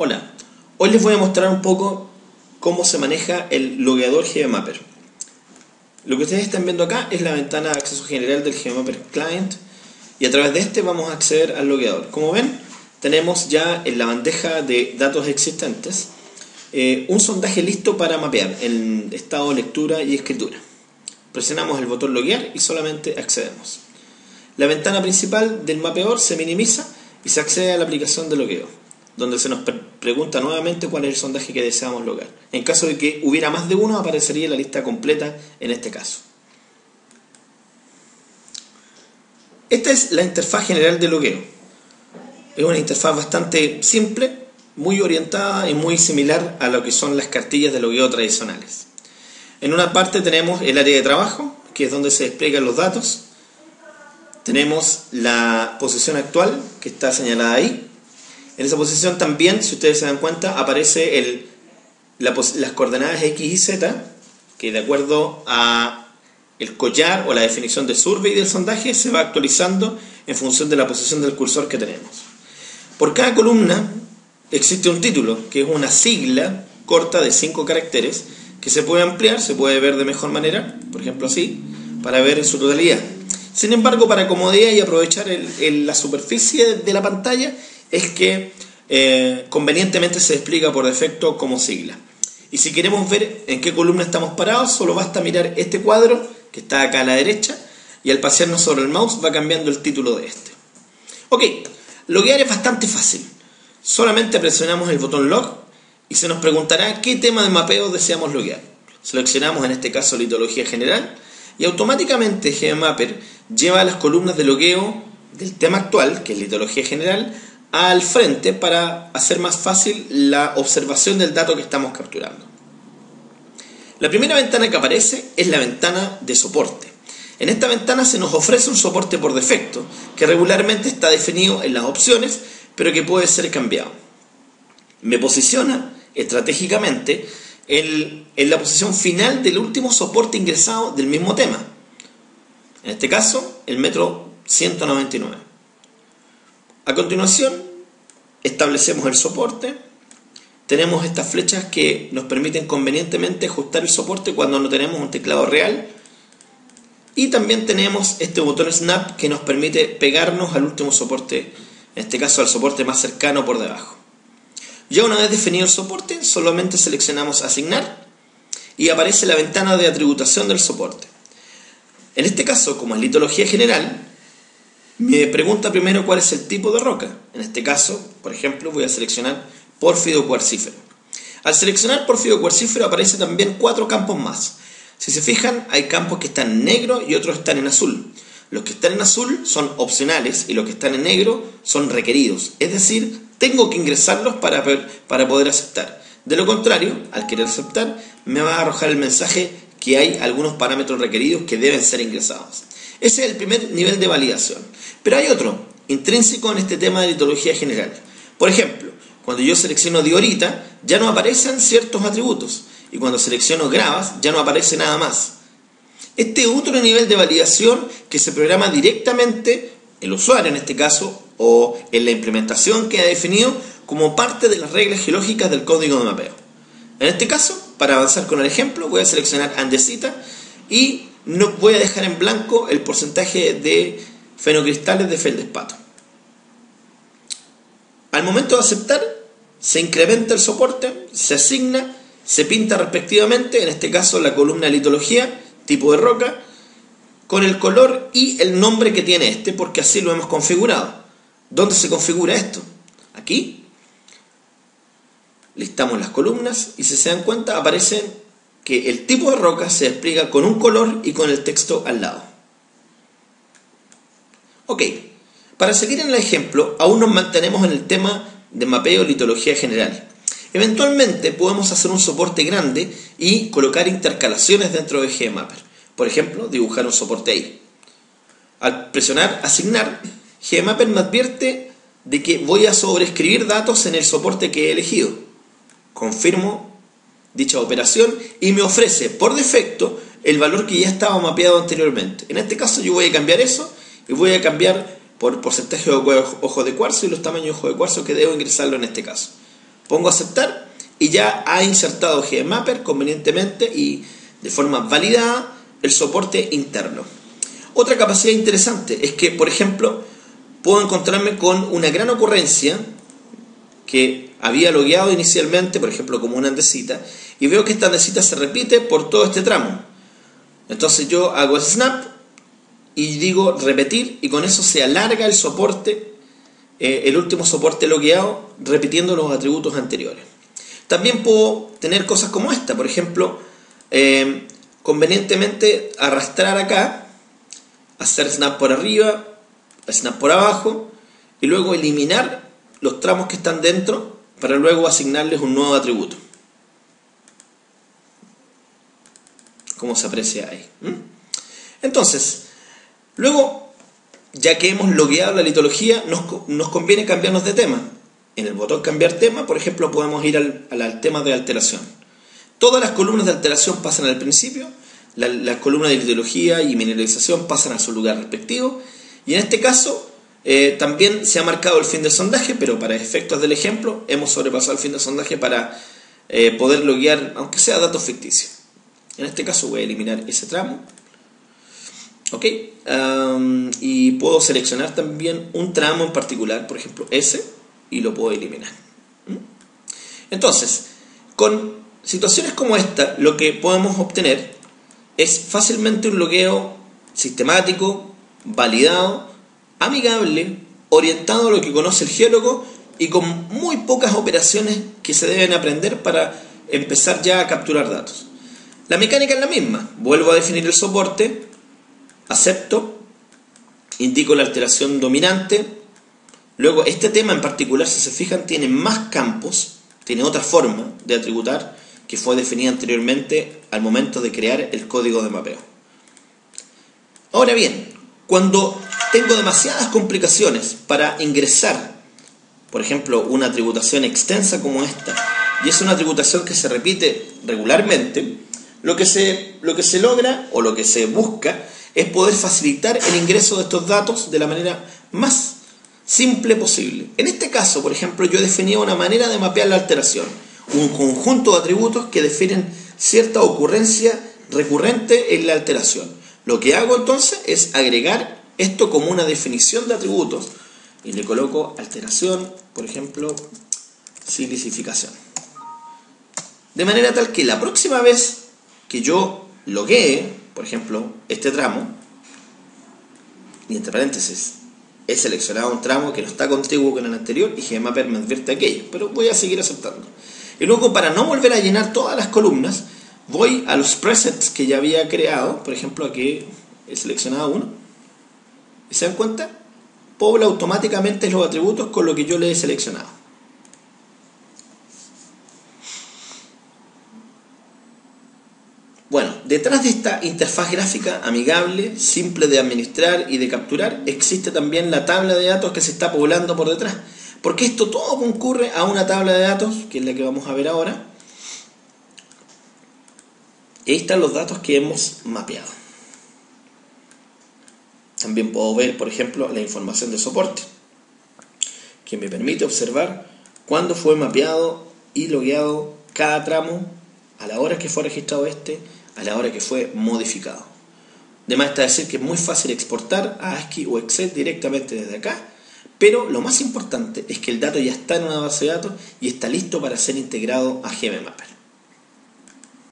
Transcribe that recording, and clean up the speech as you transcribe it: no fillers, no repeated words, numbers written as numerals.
Hola, hoy les voy a mostrar un poco cómo se maneja el logueador GBMapper. Lo que ustedes están viendo acá es la ventana de acceso general del GBMapper Client y a través de este vamos a acceder al logueador. Como ven, tenemos ya en la bandeja de datos existentes un sondaje listo para mapear en estado de lectura y escritura. Presionamos el botón loguear y solamente accedemos. La ventana principal del mapeador se minimiza y se accede a la aplicación de logueo, donde se nos pregunta nuevamente cuál es el sondaje que deseamos loguear. En caso de que hubiera más de uno, aparecería la lista completa en este caso. Esta es la interfaz general de logueo. Es una interfaz bastante simple, muy orientada y muy similar a lo que son las cartillas de logueo tradicionales. En una parte tenemos el área de trabajo, que es donde se despliegan los datos. Tenemos la posición actual, que está señalada ahí. En esa posición también, si ustedes se dan cuenta, aparece las coordenadas X y Z, que de acuerdo a el collar o la definición de survey del sondaje se va actualizando en función de la posición del cursor que tenemos. Por cada columna existe un título, que es una sigla corta de 5 caracteres, que se puede ampliar, se puede ver de mejor manera, por ejemplo así, para ver en su totalidad. Sin embargo, para comodidad y aprovechar la superficie de la pantalla, es que convenientemente se despliega por defecto como sigla. Y si queremos ver en qué columna estamos parados, solo basta mirar este cuadro que está acá a la derecha y al pasearnos sobre el mouse va cambiando el título de este. Ok, loguear es bastante fácil. Solamente presionamos el botón log y se nos preguntará qué tema de mapeo deseamos loguear. Seleccionamos en este caso litología general y automáticamente GBMapper lleva las columnas de logueo del tema actual, que es litología general, al frente para hacer más fácil la observación del dato que estamos capturando. La primera ventana que aparece es la ventana de soporte. En esta ventana se nos ofrece un soporte por defecto, que regularmente está definido en las opciones, pero que puede ser cambiado. Me posiciona estratégicamente en la posición final del último soporte ingresado del mismo tema. En este caso, el metro 199. A continuación, establecemos el soporte. Tenemos estas flechas que nos permiten convenientemente ajustar el soporte cuando no tenemos un teclado real. Y también tenemos este botón Snap que nos permite pegarnos al último soporte, en este caso al soporte más cercano por debajo. Ya una vez definido el soporte, solamente seleccionamos Asignar y aparece la ventana de atributación del soporte. En este caso, como es litología general, me pregunta primero cuál es el tipo de roca. En este caso, por ejemplo, voy a seleccionar pórfido cuarcífero. Al seleccionar pórfido cuarcífero aparecen también 4 campos más. Si se fijan, hay campos que están en negro y otros están en azul. Los que están en azul son opcionales y los que están en negro son requeridos. Es decir, tengo que ingresarlos para poder aceptar. De lo contrario, al querer aceptar, me va a arrojar el mensaje que hay algunos parámetros requeridos que deben ser ingresados. Ese es el primer nivel de validación. Pero hay otro, intrínseco en este tema de litología general. Por ejemplo, cuando yo selecciono diorita, ya no aparecen ciertos atributos. Y cuando selecciono gravas, ya no aparece nada más. Este otro nivel de validación que se programa directamente el usuario en este caso, o en la implementación que ha definido como parte de las reglas geológicas del código de mapeo. En este caso, para avanzar con el ejemplo, voy a seleccionar andesita y no voy a dejar en blanco el porcentaje de fenocristales de feldespato. Al momento de aceptar, se incrementa el soporte, se asigna, se pinta respectivamente, en este caso la columna de litología, tipo de roca, con el color y el nombre que tiene este, porque así lo hemos configurado. ¿Dónde se configura esto? Aquí. Listamos las columnas y si se dan cuenta aparece que el tipo de roca se despliega con un color y con el texto al lado. Ok, para seguir en el ejemplo, aún nos mantenemos en el tema de mapeo litología general. Eventualmente podemos hacer un soporte grande y colocar intercalaciones dentro de GBMapper. Por ejemplo, dibujar un soporte ahí. Al presionar asignar, GBMapper me advierte de que voy a sobreescribir datos en el soporte que he elegido. Confirmo dicha operación y me ofrece por defecto el valor que ya estaba mapeado anteriormente. En este caso yo voy a cambiar eso y voy a cambiar por porcentaje de ojo de cuarzo y los tamaños de ojo de cuarzo que debo ingresarlo en este caso. Pongo aceptar y ya ha insertado GMapper convenientemente y de forma validada el soporte interno. Otra capacidad interesante es que, por ejemplo, puedo encontrarme con una gran ocurrencia que había logueado inicialmente, por ejemplo, como una andesita, y veo que esta andesita se repite por todo este tramo. Entonces yo hago snap y digo repetir, y con eso se alarga el soporte, el último soporte logueado, repitiendo los atributos anteriores. También puedo tener cosas como esta, por ejemplo, convenientemente arrastrar acá, hacer snap por arriba, snap por abajo, y luego eliminar los tramos que están dentro para luego asignarles un nuevo atributo. Como se aprecia ahí. Entonces, luego, ya que hemos logueado la litología, nos conviene cambiarnos de tema. En el botón cambiar tema, por ejemplo, podemos ir al tema de alteración. Todas las columnas de alteración pasan al principio, las columnas de litología y mineralización pasan a su lugar respectivo, y en este caso también se ha marcado el fin del sondaje, pero para efectos del ejemplo hemos sobrepasado el fin del sondaje para poder loguear, aunque sea datos ficticios. En este caso voy a eliminar ese tramo. ¿Ok? Y puedo seleccionar también un tramo en particular, por ejemplo ese, y lo puedo eliminar. Entonces, con situaciones como esta, lo que podemos obtener es fácilmente un logueo sistemático, validado, amigable, orientado a lo que conoce el geólogo y con muy pocas operaciones que se deben aprender para empezar ya a capturar datos. La mecánica es la misma. Vuelvo a definir el soporte, acepto, indico la alteración dominante. Luego, este tema en particular, si se fijan, tiene más campos, tiene otra forma de atributar que fue definida anteriormente al momento de crear el código de mapeo. Ahora bien, cuando tengo demasiadas complicaciones para ingresar, por ejemplo, una tributación extensa como esta, y es una tributación que se repite regularmente, lo que se logra o lo que se busca es poder facilitar el ingreso de estos datos de la manera más simple posible. En este caso, por ejemplo, yo definía una manera de mapear la alteración, un conjunto de atributos que definen cierta ocurrencia recurrente en la alteración. Lo que hago entonces es agregar esto como una definición de atributos y le coloco alteración, por ejemplo, silicificación. De manera tal que la próxima vez que yo loguee, por ejemplo, este tramo, y entre paréntesis, he seleccionado un tramo que no está contiguo con el anterior y GMapper me advierte aquello, pero voy a seguir aceptando. Y luego, para no volver a llenar todas las columnas, voy a los presets que ya había creado. Por ejemplo, aquí he seleccionado uno, y se dan cuenta, pobla automáticamente los atributos con lo que yo le he seleccionado. Bueno, detrás de esta interfaz gráfica amigable, simple de administrar y de capturar, existe también la tabla de datos que se está poblando por detrás. Porque esto todo concurre a una tabla de datos, que es la que vamos a ver ahora. Y ahí están los datos que hemos mapeado. También puedo ver, por ejemplo, la información de soporte, que me permite observar cuándo fue mapeado y logueado cada tramo, a la hora que fue registrado a la hora que fue modificado. De más está decir que es muy fácil exportar a ASCII o Excel directamente desde acá, pero lo más importante es que el dato ya está en una base de datos y está listo para ser integrado a GMapper.